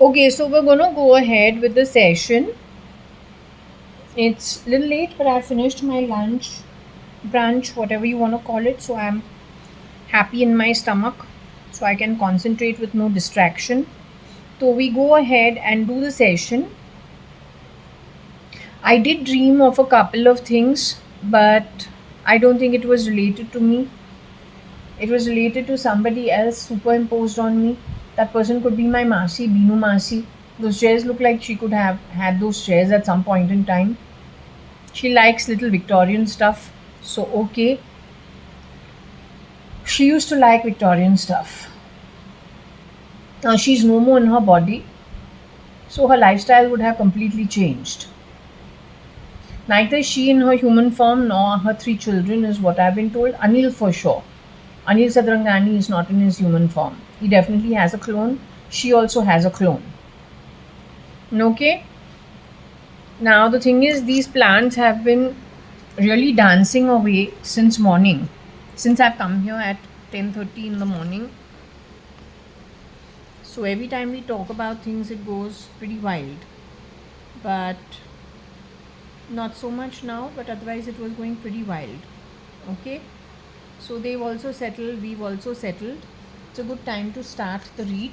Okay, so we're gonna go ahead with the session. It's a little late, but I finished my lunch, brunch, whatever you want to call it. So I'm happy in my stomach, so I can concentrate with no distraction. So we go ahead and do the session. I did dream of a couple of things, but I don't think it was related to me. It was related to somebody else superimposed on me. That person could be my Masi, Binu Masi. Those chairs look like she could have had those chairs at some point in time. She likes little Victorian stuff. So, okay. She used to like Victorian stuff. Now she's no more in her body. So, her lifestyle would have completely changed. Neither she in her human form nor her three children is what I've been told. Anil for sure. Anil Sadrangani is not in his human form. He definitely has a clone. She also has a clone. Okay? Now, the thing is, these plants have been really dancing away since morning. Since I've come here at 10:30 in the morning. So every time we talk about things, it goes pretty wild. But not so much now, but otherwise it was going pretty wild. Okay? So they've also settled, we've also settled. It's a good time to start the read.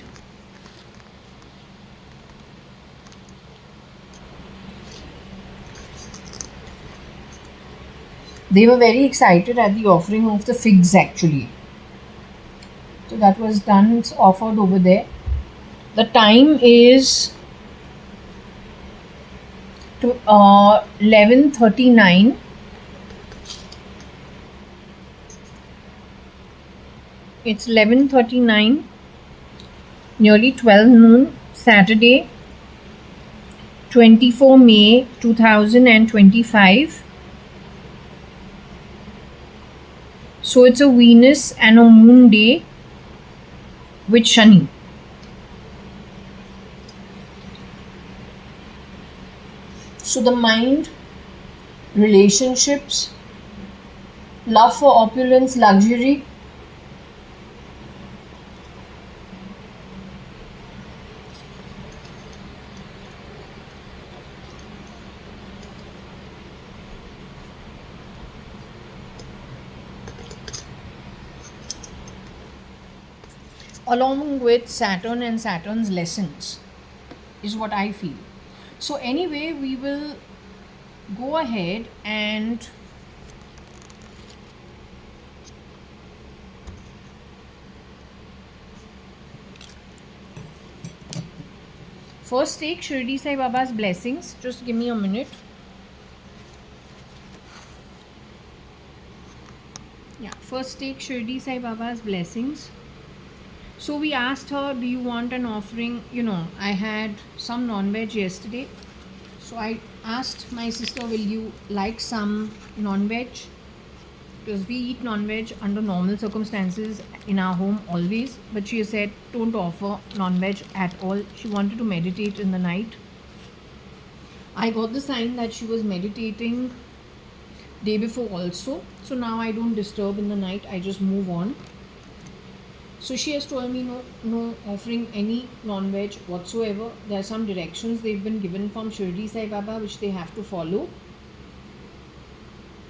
They were very excited at the offering of the figs actually. So that was done, it's offered over there. The time is 11:39. It's 11:39, nearly 12 noon, Saturday, 24 May 2025. So it's a Venus and a moon day with Shani. So the mind, relationships, love for opulence, luxury, along with Saturn and Saturn's lessons, is what I feel. So, anyway, we will go ahead and first take Shirdi Sai Baba's blessings. Just give me a minute. Yeah, first take Shirdi Sai Baba's blessings. So we asked her, do you want an offering? I had some non-veg yesterday. So I asked my sister, will you like some non-veg? Because we eat non-veg under normal circumstances in our home always. But she said, don't offer non-veg at all. She wanted to meditate in the night. I got the sign that she was meditating day before also. So now I don't disturb in the night. I just move on. So she has told me no offering any non-veg whatsoever. There are some directions they've been given from Shirdi Sai Baba which they have to follow.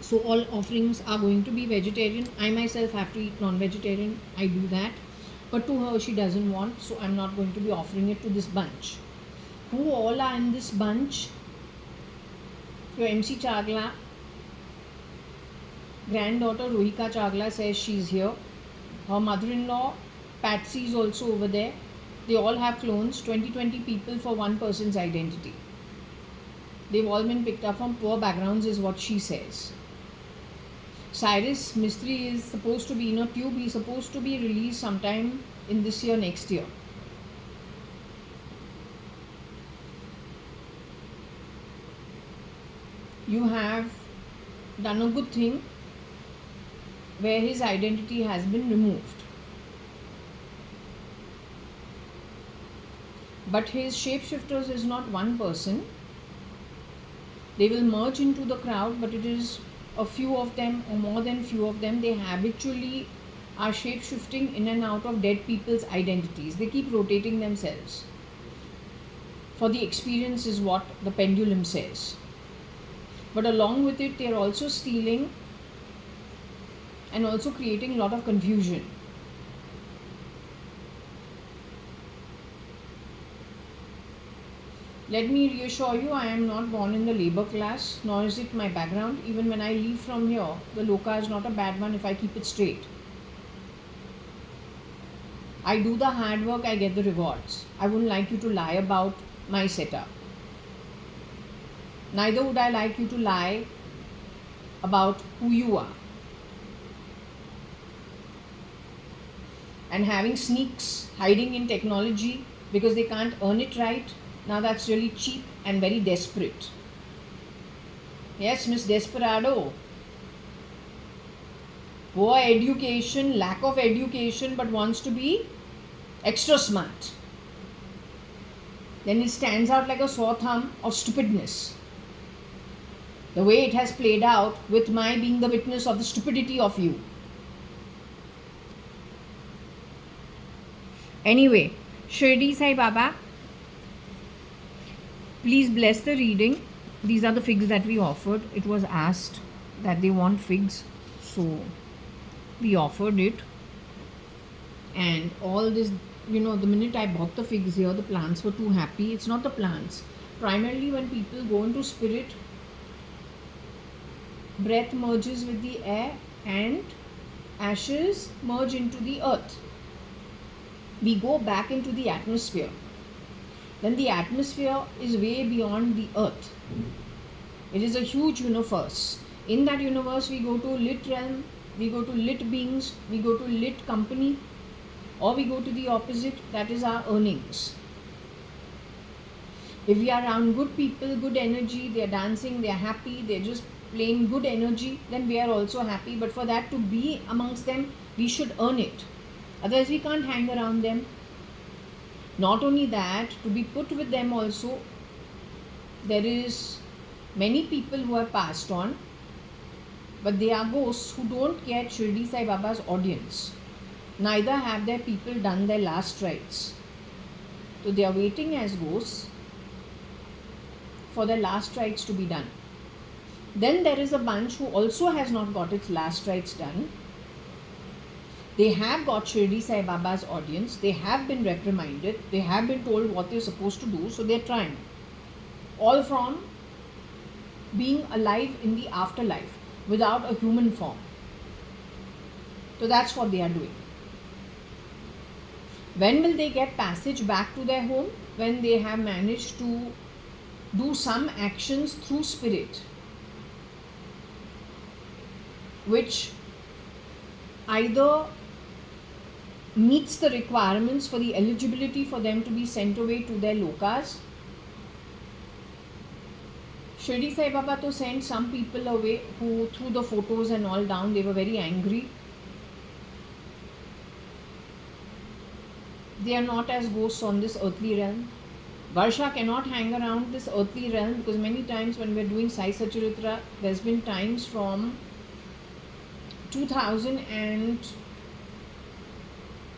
So all offerings are going to be vegetarian. I myself have to eat non-vegetarian. I do that. But to her she doesn't want. So I'm not going to be offering it to this bunch. Who all are in this bunch? Your MC Chagla, granddaughter Rohika Chagla says she's here. Her mother-in-law, Patsy, is also over there. They all have clones, 20 people for one person's identity. They've all been picked up from poor backgrounds is what she says. Cyrus Mistry is supposed to be in a tube. He's supposed to be released sometime in this year, next year. You have done a good thing where his identity has been removed. But his shapeshifters is not one person. They will merge into the crowd, but it is a few of them or more than few of them. They habitually are shape-shifting in and out of dead people's identities. They keep rotating themselves. for the experience is what the pendulum says. But along with it, they are also stealing and also creating a lot of confusion. Let me reassure you, I am not born in the labor class, nor is it my background. Even when I leave from here, the loka is not a bad one if I keep it straight. I do the hard work, I get the rewards. I wouldn't like you to lie about my setup. Neither would I like you to lie about who you are. And having sneaks hiding in technology because they can't earn it right, now that's really cheap and very desperate. Yes, Miss Desperado. Poor education, lack of education, but wants to be extra smart. Then it stands out like a sore thumb of stupidness. The way it has played out with my being the witness of the stupidity of you. Anyway, Shirdi Sai Baba, please bless the reading. These are the figs that we offered. It was asked that they want figs, so we offered it. And all this, the minute I bought the figs here, the plants were too happy. It's not the plants. Primarily when people go into spirit, breath merges with the air and ashes merge into the earth. We go back into the atmosphere. Then the atmosphere is way beyond the earth. It is a huge universe. In that universe, we go to lit realm, we go to lit beings, we go to lit company, or we go to the opposite, that is our earnings. If we are around good people, good energy, they are dancing, they are happy, they are just playing good energy, then we are also happy. But for that to be amongst them, we should earn it. Otherwise, we can't hang around them. Not only that, to be put with them also, there is many people who have passed on, but they are ghosts who don't get Shirdi Sai Baba's audience. Neither have their people done their last rites. So they are waiting as ghosts for their last rites to be done. Then there is a bunch who also has not got its last rites done. They have got Shirdi Sai Baba's audience. They have been reprimanded. They have been told what they're supposed to do. So they're trying. All from being alive in the afterlife without a human form. So that's what they are doing. When will they get passage back to their home? When they have managed to do some actions through spirit, which either meets the requirements for the eligibility for them to be sent away to their lokas. Shirdi Sai Baba to sent some people away who threw the photos and all down. They were very angry. They are not as ghosts on this earthly realm. Varsha cannot hang around this earthly realm because many times when we are doing Sai Sacharitra, there's been times from 2000 and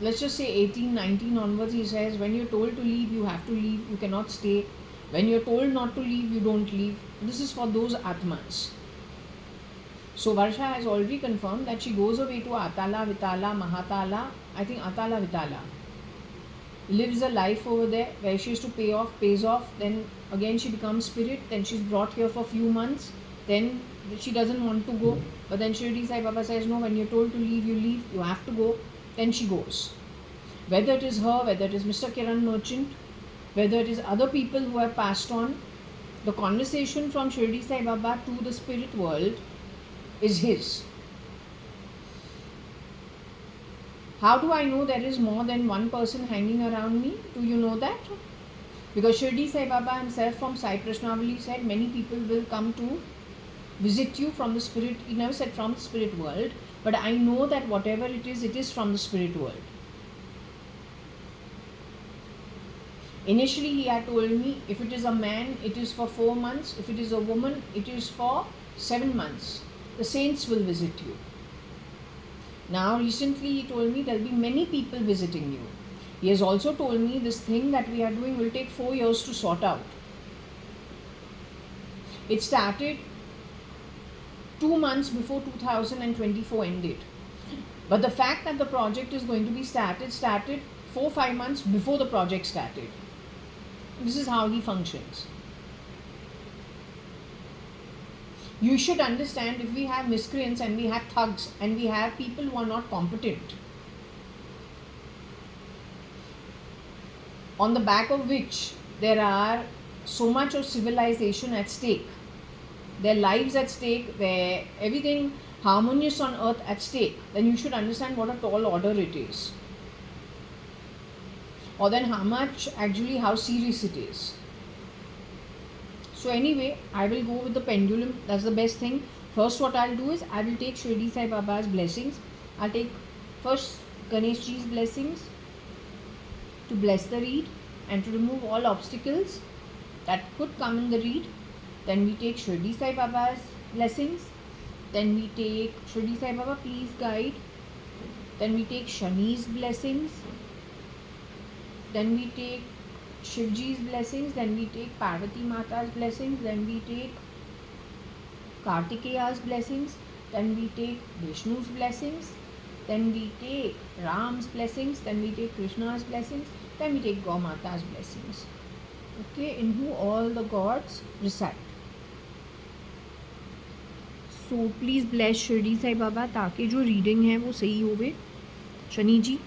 let's just say 18, 19 onwards, he says, when you're told to leave, you have to leave, you cannot stay. When you're told not to leave, you don't leave. This is for those Atmas. So Varsha has already confirmed that she goes away to Atala, Vitala, Mahatala, I think Atala, Vitala. Lives a life over there where she used to pays off, then again she becomes spirit, then she's brought here for a few months, then she doesn't want to go, but then Shirdi Sai Baba says, no, when you're told to leave, you have to go, then she goes. Whether it is her, whether it is Mr. Kiran Merchant, whether it is other people who have passed on, the conversation from Shirdi Sai Baba to the spirit world is his. How do I know there is more than one person hanging around me? Do you know that? Because Shirdi Sai Baba himself from Sai Prashnavali said many people will come to visit you from the spirit. He never said from the spirit world, but I know that whatever it is from the spirit world. Initially he had told me, if it is a man, it is for 4 months. If it is a woman, it is for 7 months. The saints will visit you. Now recently he told me there will be many people visiting you. He has also told me this thing that we are doing will take 4 years to sort out. It started 2 months before 2024 ended. But the fact that the project is going to be started 4-5 months before the project started. This is how he functions. You should understand, if we have miscreants and we have thugs and we have people who are not competent, on the back of which there are so much of civilization at stake, their lives at stake, where everything harmonious on earth at stake, then you should understand what a tall order it is. Or then how serious it is. So anyway, I will go with the pendulum. That's the best thing. First what I'll do is, I will take Shirdi Sai Baba's blessings. I'll take first Ganesh Ji's blessings to bless the reed and to remove all obstacles that could come in the reed. Then we take Shirdi Sai Baba's blessings. Then we take Shirdi Sai Baba, please guide. Then we take Shani's blessings. Then we take Shivji's blessings. Then we take Parvati Mata's blessings. Then we take Kartikeya's blessings. Then we take Vishnu's blessings. Then we take Ram's blessings. Then we take Krishna's blessings. Then we take Gaumata's blessings. Okay, in who all the gods reside. So please bless Shirdi Sai Baba ताकि जो reading है वो सही होवे. शनि जी.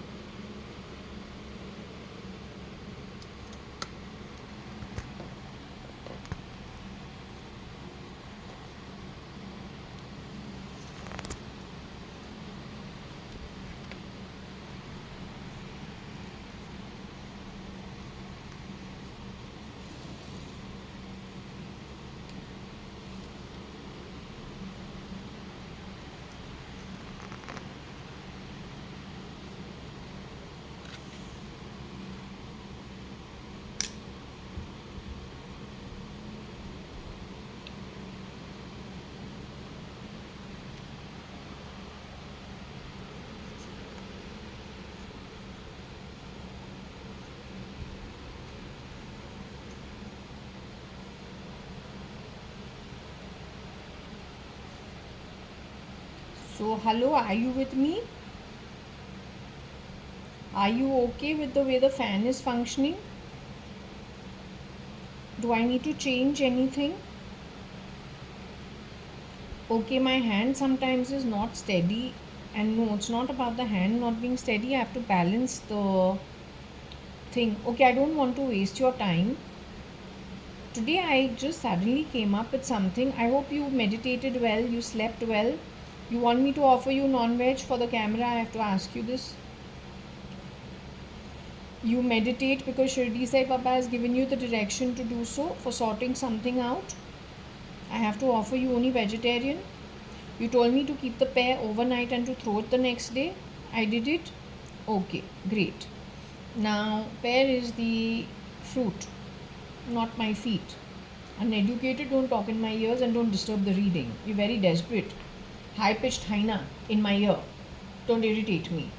So hello, are you with me? Are you okay with the way the fan is functioning? Do I need to change anything? Okay, my hand sometimes is not steady, and no, it's not about the hand not being steady. I have to balance the thing. Okay, I don't want to waste your time. Today I just suddenly came up with something. I hope you meditated well, you slept well. You want me to offer you non-veg for the camera? I have to ask you this. You meditate because Shirdi Sai Baba has given you the direction to do so for sorting something out. I have to offer you only vegetarian. You told me to keep the pear overnight and to throw it the next day. I did it. Okay, great. Now, pear is the fruit, not my feet. Uneducated, don't talk in my ears and don't disturb the reading. You're very desperate. High-pitched hyena in my ear. Don't irritate me.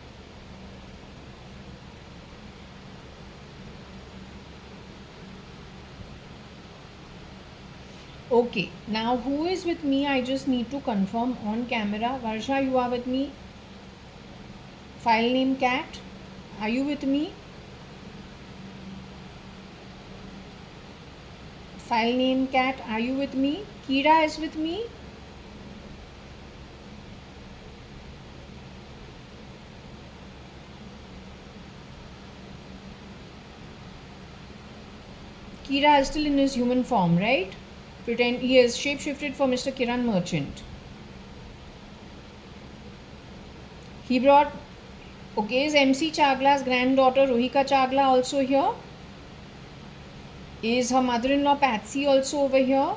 Okay, now who is with me? I just need to confirm on camera. Varsha, you are with me? File name cat. Are you with me? File name cat. Are you with me? Kira is with me? Kira is still in his human form, right? Pretend he has shapeshifted for Mr. Kiran Merchant. He brought. Okay, is MC Chagla's granddaughter Rohika Chagla also here? Is her mother-in-law Patsy also over here?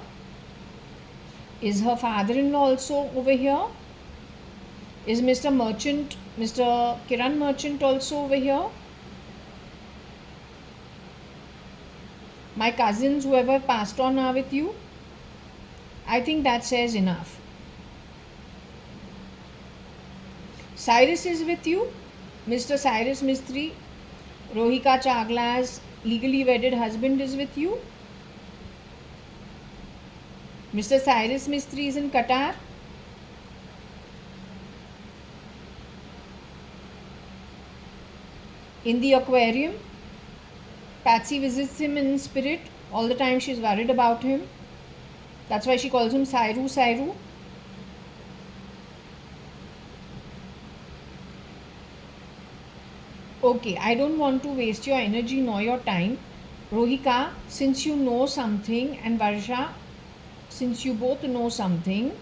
Is her father-in-law also over here? Is Mr. Merchant, Mr. Kiran Merchant also over here? My cousins, whoever passed on, are with you? I think that says enough. Cyrus is with you? Mr. Cyrus Mistry? Rohika Chagla's legally wedded husband is with you. Mr. Cyrus Mistry is in Qatar. In the aquarium, Patsy visits him in spirit. All the time she's worried about him. That's why she calls him Sairu Sairu. Okay, I don't want to waste your energy nor your time. Rohika, since you know something, and Varsha, since you both know something,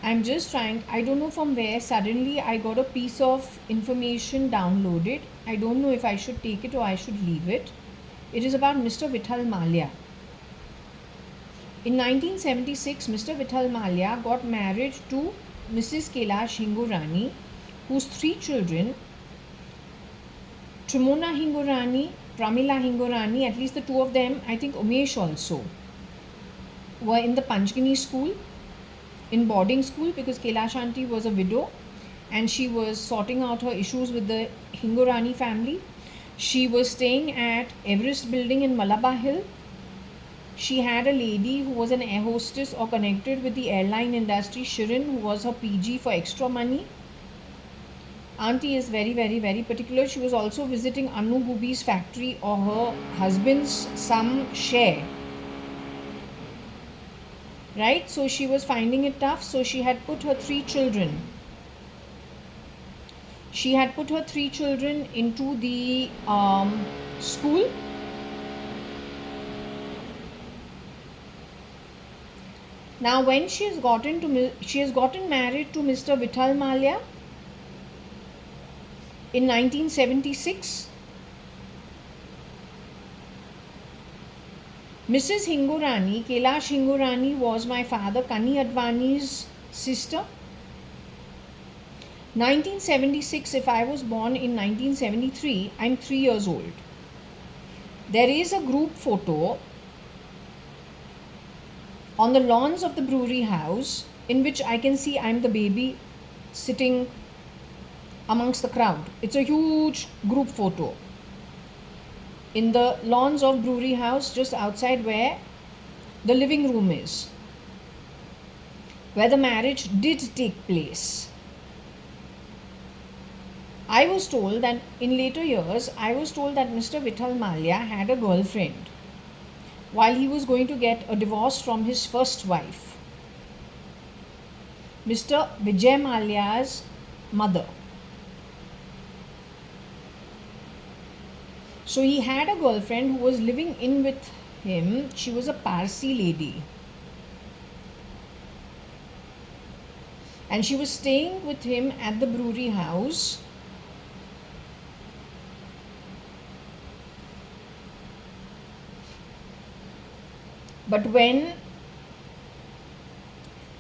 I'm just trying, I don't know from where suddenly I got a piece of information downloaded. I don't know if I should take it or I should leave it. It is about Mr. Vithal Mallya. In 1976, Mr. Vithal Mallya got married to Mrs. Kailash Hingorani, whose three children, Trimona Hingorani, Pramila Hingorani, at least the two of them, I think Umesh also, were in the Panchgini school, in boarding school, because Kailash aunty was a widow and she was sorting out her issues with the Hingorani family. She was staying at Everest building in Malabar Hill. She had a lady who was an air hostess or connected with the airline industry, Shirin, who was her PG for extra money. Auntie is very, very, very particular. She was also visiting Anu Gubi's factory or her husband's some share. Right? So she was finding it tough. So she had put her three children. She had put her three children into the school. Now, when she has gotten married to Mr. Vithal Mallya in 1976, Mrs. Hingorani, Kailash Hingorani, was my father Kani.ADVANI's sister. 1976, if I was born in 1973, I'm 3 years old. There is a group photo on the lawns of the brewery house in which I can see I'm the baby sitting amongst the crowd. It's a huge group photo in the lawns of brewery house, just outside where the living room is, where the marriage did take place. I was told that in later years, Mr. Vithal Mallya had a girlfriend while he was going to get a divorce from his first wife, Mr. Vijay Mallya's mother. So he had a girlfriend who was living in with him. She was a Parsi lady. And she was staying with him at the brewery house. But when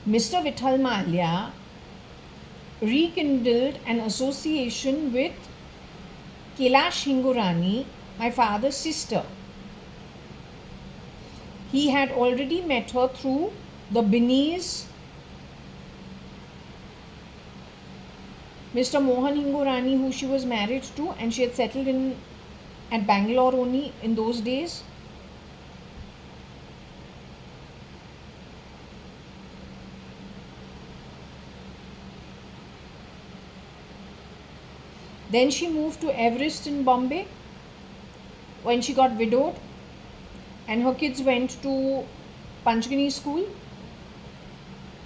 Mr. Vithal Mallya rekindled an association with Kailash Hingorani, my father's sister, he had already met her through the Binese Mr. Mohan Hingorani, who she was married to, and she had settled in at Bangalore only in those days. Then she moved to Everest in Bombay when she got widowed, and her kids went to Panchgini school,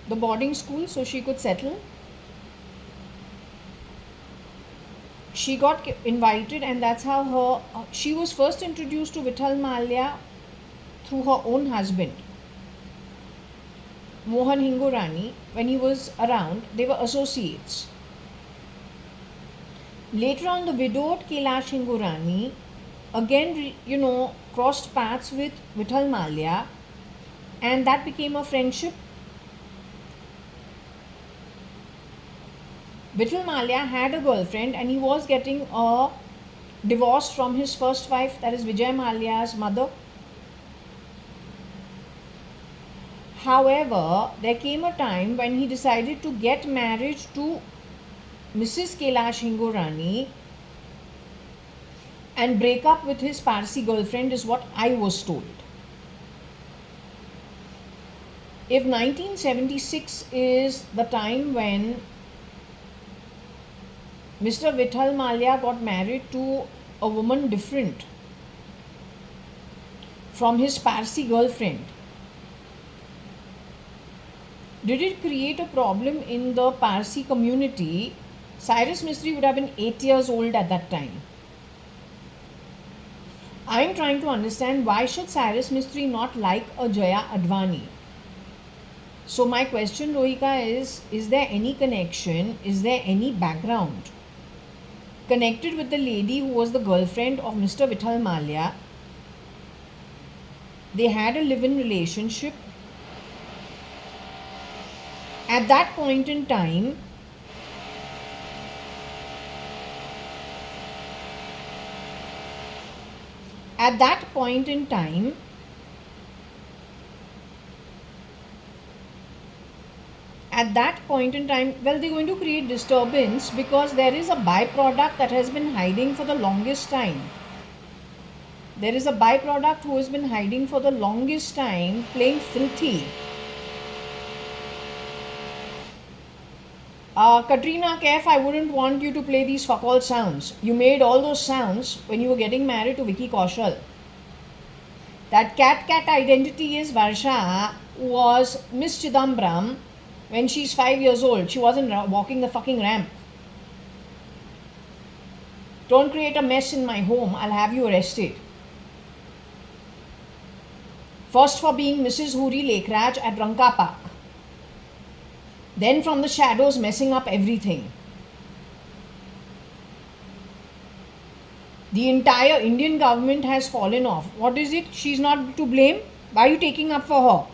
the boarding school, so she could settle. She got invited, and that's how she was first introduced to Vithal Mallya through her own husband, Mohan Hingorani. When he was around, they were associates. Later on, the widowed Kailash Hingorani again, crossed paths with Vithal Mallya, and that became a friendship. Vithal Mallya had a girlfriend and he was getting a divorce from his first wife, that is Vijay Mallya's mother. However, there came a time when he decided to get married to Mrs. Kailash Hingorani, and break up with his Parsi girlfriend is what I was told. If 1976 is the time when Mr. Vithal Mallya got married to a woman different from his Parsi girlfriend, did it create a problem in the Parsi community? Cyrus Mistry would have been 8 years old at that time. I am trying to understand, why should Cyrus Mistry not like a JAYA.ADVANI? So my question, Rohika, is there any connection? Is there any background connected with the lady who was the girlfriend of Mr. Vithal Mallya? They had a live-in relationship. At that point in time, well, they're going to create disturbance because there is a byproduct that has been hiding for the longest time. There is a byproduct who has been hiding for the longest time, playing filthy. Katrina Kaif, I wouldn't want you to play these fuck all sounds. You made all those sounds when you were getting married to Vicky Kaushal. That cat identity is Varsha was Miss Chidambaram when she's 5 years old. She wasn't walking the fucking ramp. Don't create a mess in my home. I'll have you arrested. First for being Mrs. Huri Lekraj at Ranka Park. Then from the shadows messing up everything. The entire Indian government has fallen off. What is it? She's not to blame? Why are you taking up for her?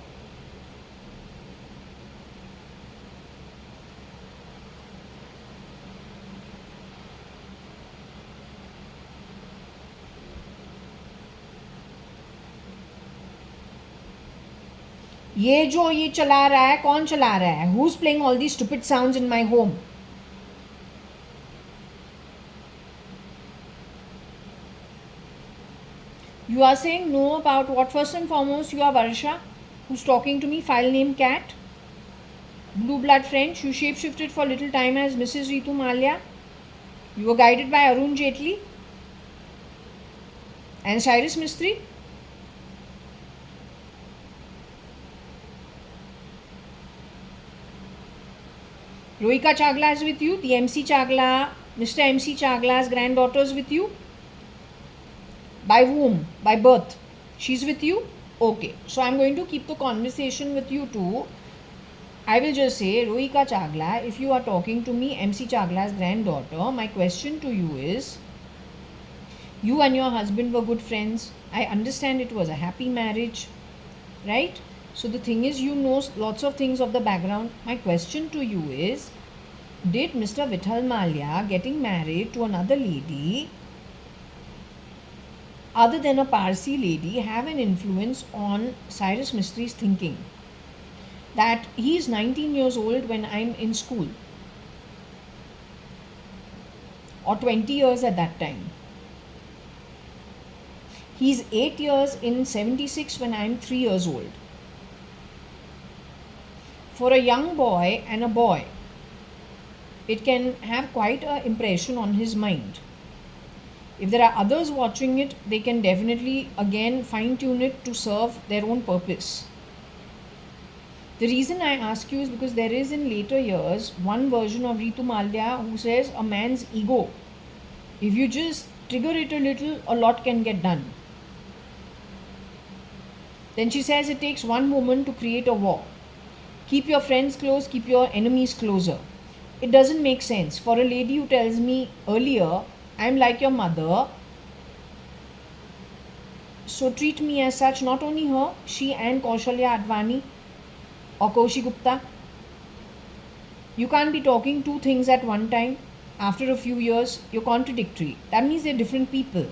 ये जो ये चला रहा है, कौन चला रहा है? Who's playing all these stupid sounds in my home? You are saying no about what? First and foremost, you are Varsha, who's talking to me, file name cat. Blue blood French, you shapeshifted for a little time as Mrs. Ritu Mallya. You were guided by Arun Jaitley and Cyrus Mistry. Rohika Chagla is with you. The MC Chagla, Mr. MC Chagla's granddaughter is with you. By whom? By birth. She's with you? Okay. So I'm going to keep the conversation with you too. I will just say, Rohika Chagla, if you are talking to me, MC Chagla's granddaughter, my question to you is, you and your husband were good friends. I understand it was a happy marriage, right? So the thing is, you know lots of things of the background. My question to you is, did Mr. Vithal Mallya getting married to another lady other than a Parsi lady have an influence on Cyrus Mistry's thinking? That he is 19 years old when I'm in school, or 20 years at that time. He's 8 years in 76 when I'm 3 years old. For a young boy and a boy, it can have quite an impression on his mind. If there are others watching it, they can definitely again fine-tune it to serve their own purpose. The reason I ask you is because there is in later years one version of Ritu Mallya who says a man's ego, if you just trigger it a little, a lot can get done. Then she says it takes one woman to create a war. Keep your friends close, keep your enemies closer. It doesn't make sense for a lady who tells me earlier, I'm like your mother, so treat me as such. Not only her, she and Jaya.ADVANI or Kaushik Gupta. You can't be talking two things at one time. After a few years, you're contradictory. That means they're different people,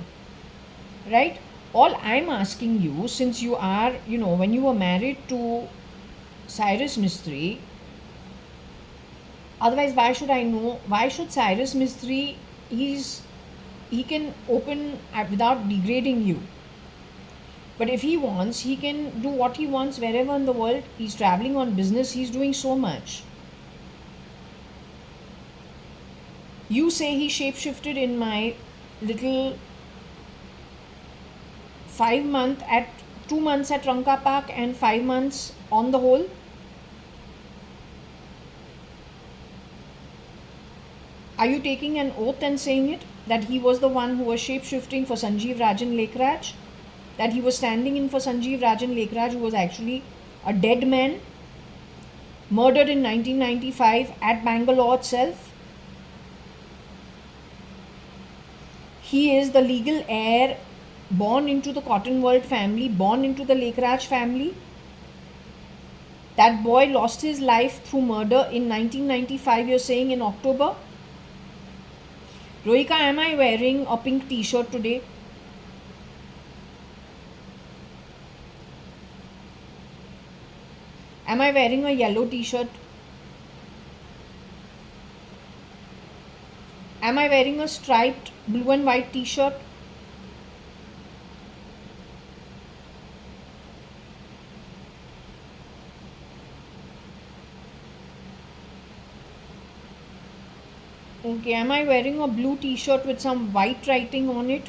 right? All I'm asking you, since you are, when you were married to Cyrus Mistry, otherwise why should I know? Why should Cyrus Mistry, he's he can open without degrading you. But if he wants, he can do what he wants wherever in the world. He's traveling on business, he's doing so much. You say he shapeshifted in my little 5 month at 2 months at Ranka Park and 5 months on the whole. Are you taking an oath and saying it? That he was the one who was shapeshifting for Sanjeev Rajan Lekraj? That he was standing in for Sanjeev Rajan Lekraj, who was actually a dead man, murdered in 1995 at Bangalore itself? He is the legal heir, born into the Cotton World family, born into the Lekraj family. That boy lost his life through murder in 1995, you're saying, in October. Rohika, am I wearing a pink t-shirt today? Am I wearing a yellow t-shirt? Am I wearing a striped blue and white t-shirt? Okay, am I wearing a blue t-shirt with some white writing on it?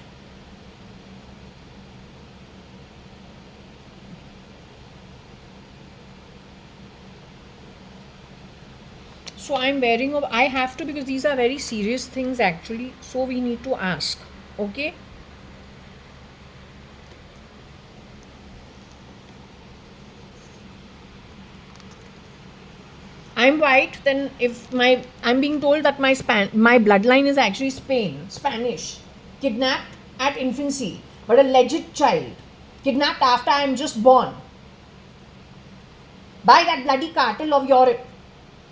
So I'm wearing a, I have to, because these are very serious things actually, so we need to ask. Okay, I'm white, then if I'm being told that my bloodline is actually Spanish, kidnapped at infancy, but a legit child, kidnapped after I'm just born by that bloody cartel of Europe.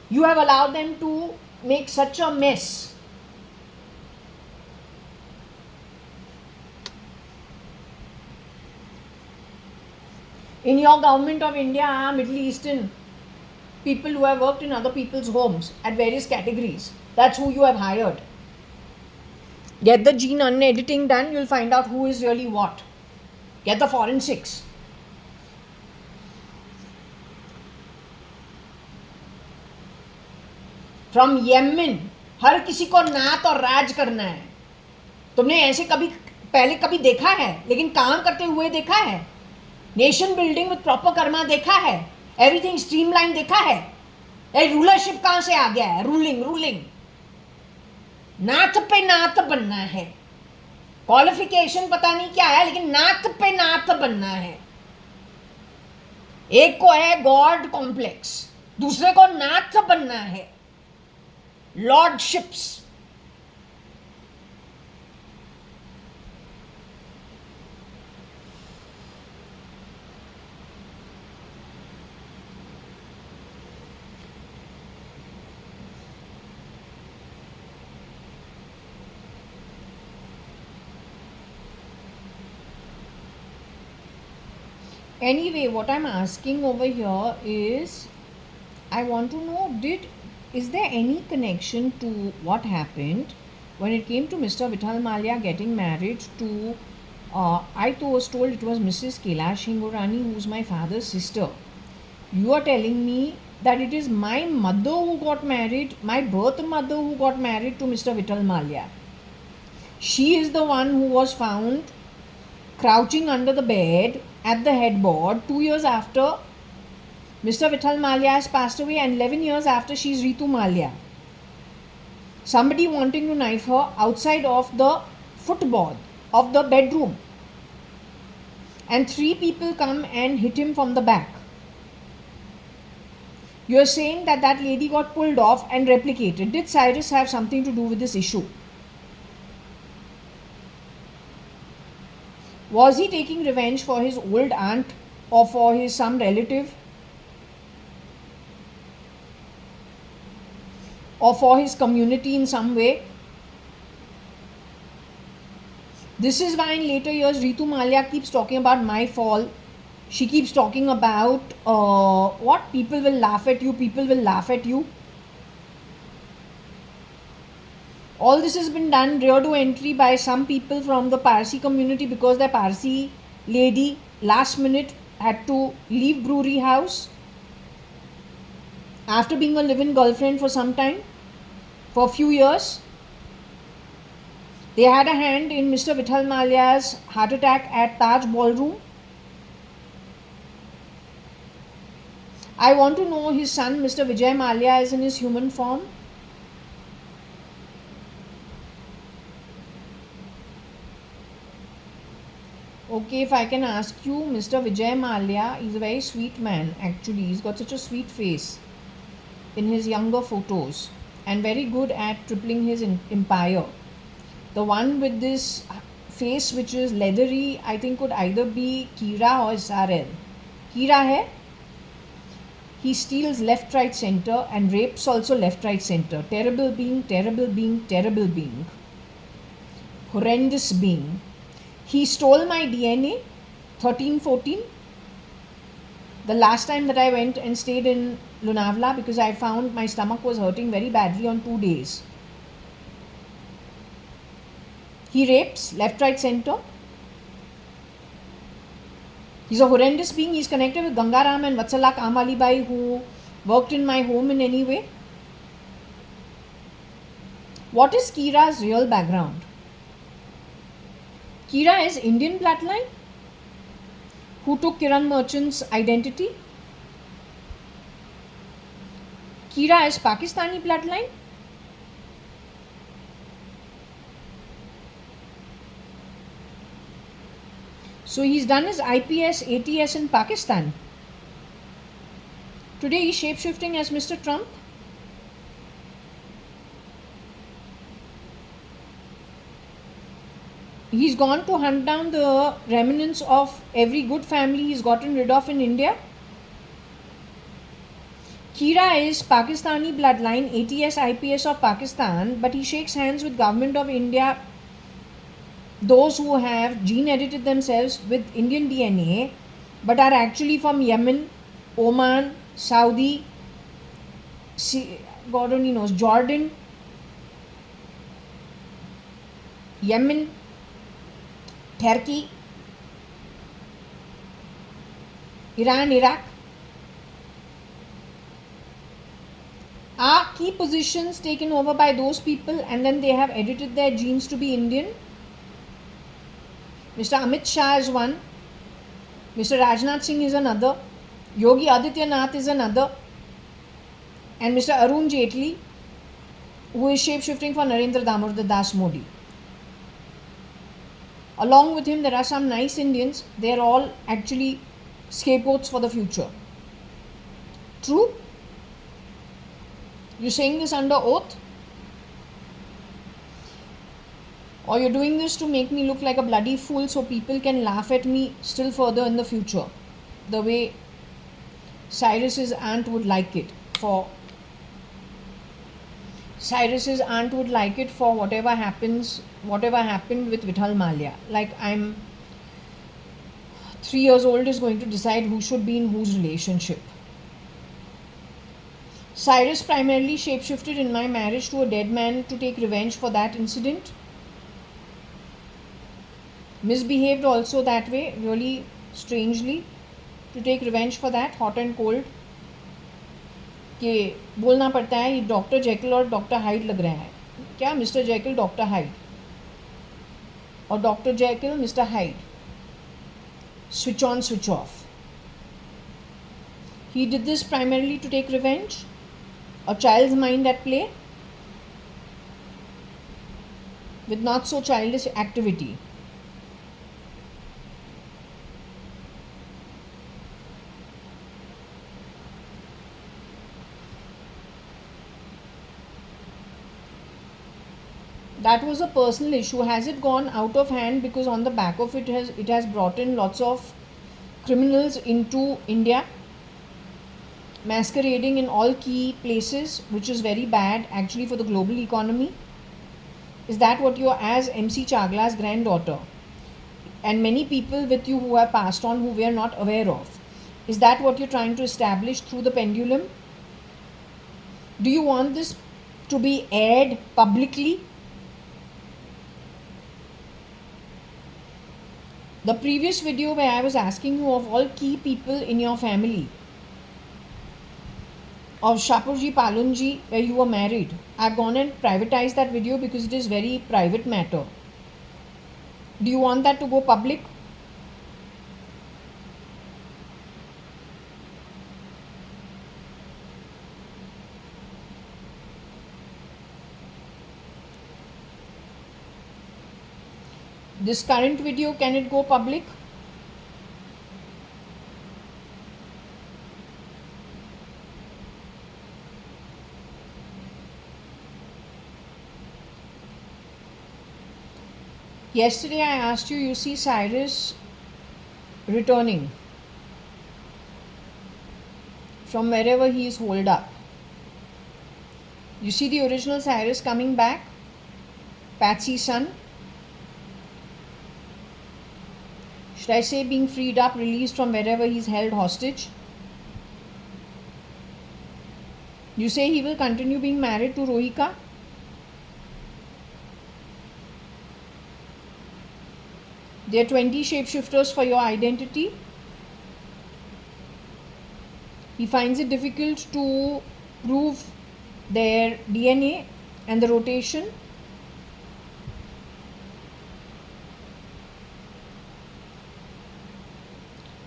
You have allowed them to make such a mess. In your government of India are Middle Eastern people who have worked in other people's homes at various categories. That's who you have hired. Get the gene editing done, you'll find out who is really what. Get the forensics. From Yemen, हर किसी को नात और राज करना है. तुमने ऐसे कभी पहले कभी देखा है, लेकिन काम करते हुए देखा है? Nation building with proper Karma देखा है? एवरीथिंग स्ट्रीमलाइन देखा है? रूलरशिप कहां से आ गया है? रूलिंग नाथ पे नाथ बनना है. क्वालिफिकेशन पता नहीं क्या है, लेकिन नाथ पे नाथ बनना है. एक को है गॉड कॉम्प्लेक्स, दूसरे को नाथ बनना है. Lordships. Anyway, what I'm asking over here is, I want to know, is there any connection to what happened when it came to Mr. Vithal Mallya getting married to, I was told it was Mrs. Kailash Hingorani, who's my father's sister. You are telling me that it is my mother who got married, my birth mother who got married to Mr. Vithal Mallya. She is the one who was found crouching under the bed at the headboard 2 years after Mr. Vithal Mallya has passed away, and 11 years after she's Ritu Mallya. Somebody wanting to knife her outside of the footboard of the bedroom, and 3 people come and hit him from the back. You're saying that that lady got pulled off and replicated. Did Cyrus have something to do with this issue? Was he taking revenge for his old aunt or for his some relative? Or for his community in some way? This is why in later years Ritu Mallya keeps talking about my fall. She keeps talking about what? People will laugh at you, people will laugh at you. All this has been done rear to entry by some people from the Parsi community because the Parsi lady last minute had to leave brewery house after being a live-in girlfriend for some time, for a few years. They had a hand in Mr. Vithal Malia's heart attack at Taj Ballroom. I want to know his son, Mr. Vijay Malia, is in his human form. Okay, if I can ask you, Mr. Vijay Malia is a very sweet man actually. He's got such a sweet face in his younger photos and very good at tripling his empire. The one with this face which is leathery, I think could either be Kira or SRL. Kira hai. He steals left, right, center and rapes also left, right, center. Terrible being, terrible being, terrible being. Horrendous being. He stole my DNA, 13, 14. The last time that I went and stayed in Lonavala because I found my stomach was hurting very badly on 2 days. He rapes left, right, center. He's a horrendous being. He's connected with Gangaram and Vatsala Kamalibai who worked in my home in any way. What is Kira's real background? Kira is Indian bloodline who took Kiran Merchant's identity. Kira is Pakistani bloodline. So he's done his IPS, ATS in Pakistan. Today he's shapeshifting as Mr. Trump. He's gone to hunt down the remnants of every good family he's gotten rid of in India. Kira is Pakistani bloodline, ATS, IPS of Pakistan, but he shakes hands with Government of India, those who have gene edited themselves with Indian DNA but are actually from Yemen, Oman, Saudi, God only knows, Jordan, Yemen, Turkey, Iran, Iraq, are key positions taken over by those people and then they have edited their genes to be Indian. Mr. Amit Shah is one, Mr. Rajnath Singh is another, Yogi Adityanath is another, and Mr. Arun Jaitley, who is shapeshifting for Narendra Damodar Das Modi. Along with him, there are some nice Indians. They are all actually scapegoats for the future. True? You're saying this under oath? Or you're doing this to make me look like a bloody fool so people can laugh at me still further in the future, the way Cyrus's aunt would like it for whatever happened with Vithal Malia. Like I'm 3 years old is going to decide who should be in whose relationship. Cyrus primarily shapeshifted in my marriage to a dead man to take revenge for that incident. Misbehaved also that way, really strangely, to take revenge for that, hot and cold. कि बोलना पड़ता है ये doctor jackal और doctor hide लग रहा है क्या, मिस्टर जैकल डॉक्टर हाइड और doctor jackal mister hide, switch on switch off. He did this primarily to take revenge, a child's mind at play with not so childish activity. That was a personal issue. Has it gone out of hand because on the back of it has brought in lots of criminals into India, masquerading in all key places, which is very bad actually for the global economy? Is that what you are, as MC Chagla's granddaughter and many people with you who have passed on who we are not aware of, is that what you're trying to establish through the pendulum? Do you want this to be aired publicly The previous video where I was asking you of all key people in your family, of Shapurji Palunji, where you were married, I've gone and privatized that video because it is very private matter. Do you want that to go public? This current video, can it go public? Yesterday I asked you see Cyrus returning from wherever he is holed up. You see the original Cyrus coming back? Patsy's son? Should I say being freed up, released from wherever he is held hostage? You say he will continue being married to Rohika? There are 20 shapeshifters for your identity. He finds it difficult to prove their DNA and the rotation.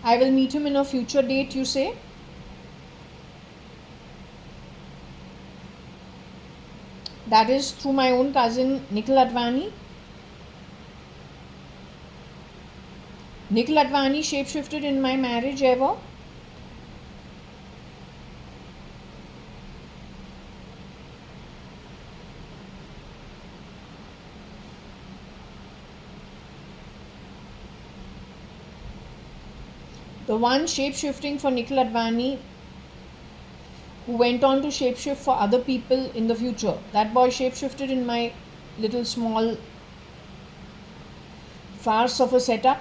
I will meet him in a future date, you say? That is through my own cousin Nikhil Advani. Nikhil Advani shapeshifted in my marriage ever? The one shapeshifting for Nikhil Advani who went on to shapeshift for other people in the future. That boy shapeshifted in my little small farce of a setup.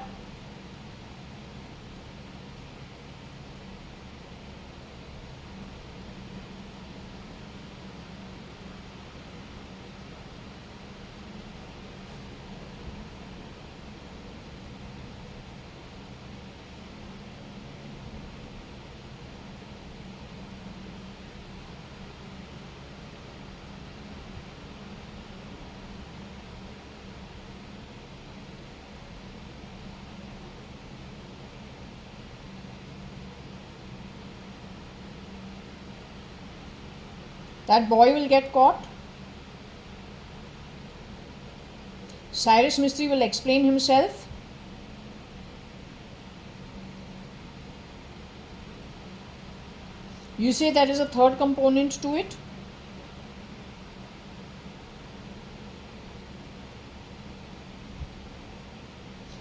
That boy will get caught. Cyrus Mistry will explain himself. You say there is a third component to it.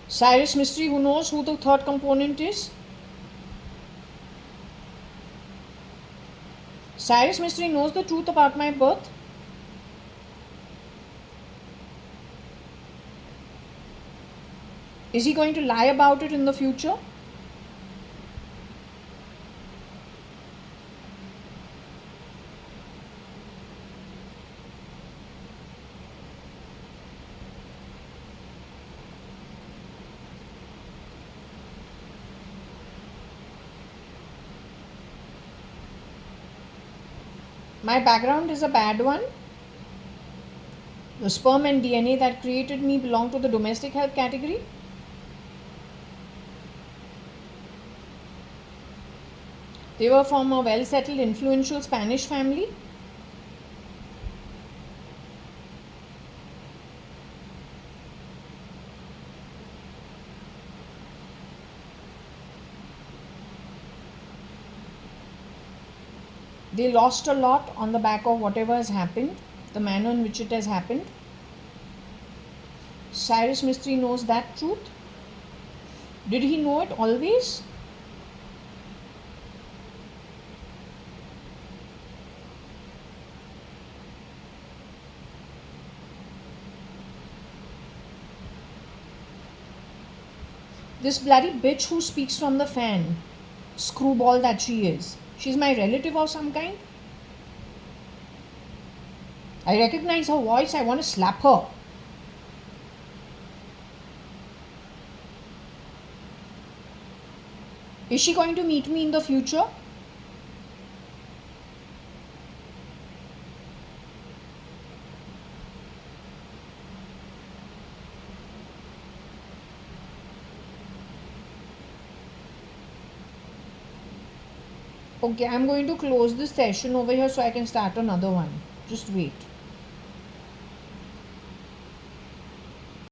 Cyrus Mistry, who knows who the third component is? Cyrus Mistry knows the truth about my birth. Is he going to lie about it in the future? My background is a bad one. The sperm and DNA that created me belong to the domestic help category. They were from a well-settled, influential Spanish family. They lost a lot on the back of whatever has happened, the manner in which it has happened. Cyrus Mistry knows that truth. Did he know it always? This bloody bitch who speaks from the fan, screwball that she is. She's my relative of some kind. I recognize her voice. I want to slap her. Is she going to meet me in the future? Okay, I'm going to close this session over here so I can start another one. Just wait.